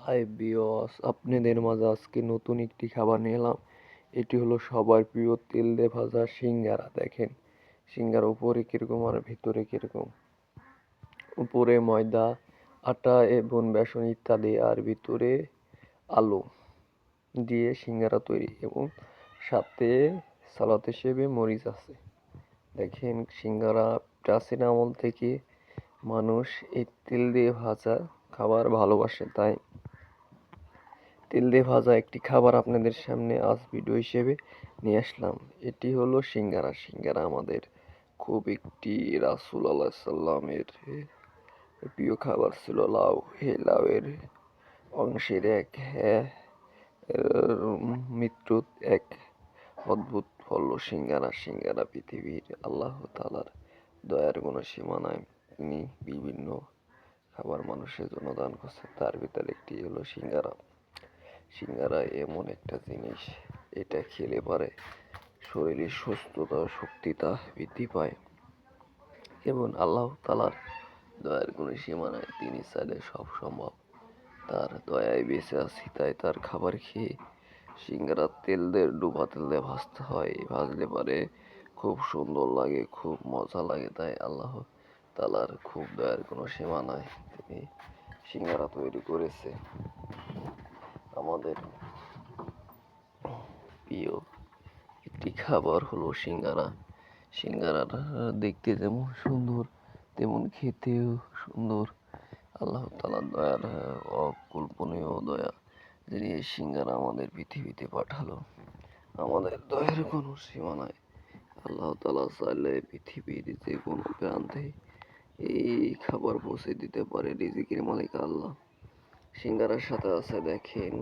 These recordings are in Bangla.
হাই ভিউয়ার্স, আপনাদের মাঝে আজকে নতুন একটি খাবার নিয়ে এলাম। এটি হলো সবার প্রিয় তেল দিয়ে ভাজা সিঙ্গারা। দেখেন সিঙ্গারা উপরে কিরকম আর ভিতরে কিরকম। উপরে ময়দা, আটা এবং বেসন ইত্যাদি, আর ভিতরে আলু দিয়ে সিঙ্গারা তৈরি এবং সাথে সালাদ হিসেবে মরিচ আছে। দেখেন সিঙ্গারা প্রাচীন আমল থেকে মানুষ এই তেল দিয়ে ভাজা খাবার ভালোবাসে, তাই তেল দিয়ে ভাজা একটি খাবার আপনাদের সামনে আজ ভিডিও হিসেবে নিয়ে আসলাম। এটি হলো সিঙ্গারা। সিঙ্গারা আমাদের খুব একটি রাসূল আল্লাহ সাল্লামের প্রিয় খাবার ছিল। লাউ, এই লাউয়ের অংশের এক মৃত্যুর এক অদ্ভুত ফল সিঙ্গারা। সিঙ্গারা পৃথিবীর আল্লাহ তাআলার দয়ার কোনো সীমা নাই। তিনি বিভিন্ন খাবার মানুষের জন্য দান করছেন, তার ভিতরে একটি হলো সিঙ্গারা। সিঙ্গারা এমন একটা জিনিস, এটা খেলে পারে শরীরের সুস্থতা শক্তিটা বৃদ্ধি পায় এবং আল্লাহ তাআলার দয়ার কোনো সীমা নাই। তিনি চাইলে সব সম্ভব। তার দয়ায় বেঁচে আছি, তাই তার খাবার খেয়ে সিঙ্গারা তেল দিয়ে ডুবা তেল দিয়ে ভাজতে হয়। ভাজলে পারে খুব সুন্দর লাগে, খুব মজা লাগে। তাই আল্লাহ তাআলার খুব দয়ার কোনো সীমা নাই। তিনি সিঙ্গারা তৈরি করেছে। আমাদের প্রিয় একটি খাবার হলো সিঙ্গারা। সিঙ্গারাটা দেখতে যেমন সুন্দর তেমন খেতেও সুন্দর। আল্লাহ তাআলার দয়ার অকল্পনীয় দয়া, যিনি এই সিঙ্গারা আমাদের পৃথিবীতে পাঠালো। আমাদের দয়ার কোনো সীমা নাই। আল্লাহ তাআলা চাইলে পৃথিবীর যে কোনো প্রান্তে এই খাবার পৌঁছে দিতে পারে। রিজিকের মালিক আল্লাহ। সিঙ্গারার সাথে আছে দেখেন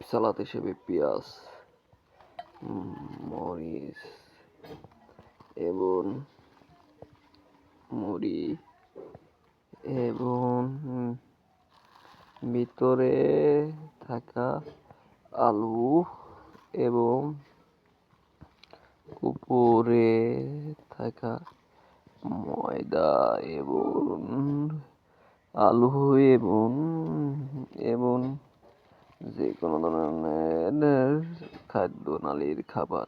সালাদ হিসেবে পেঁয়াজ, মরিচ এবং মুড়ি এবং ভিতরে থাকা আলু এবং উপরে থাকা ময়দা এবং আলু এবং এবং যে কোনো ধরনের খাদ্য নালীর খাবার।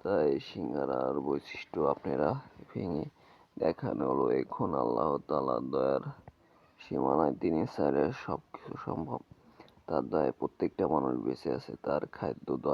তাই সিঙ্গারার বৈশিষ্ট্য আপনারা ভেঙে দেখানো হলো। এখন আল্লাহ তাআলার দয়ার সীমানায়, তিনি চাইলে সব কিছু সম্ভব। তার দয়ায় প্রত্যেকটা মানুষ বেঁচে আছে। তার খাদ্য দয়া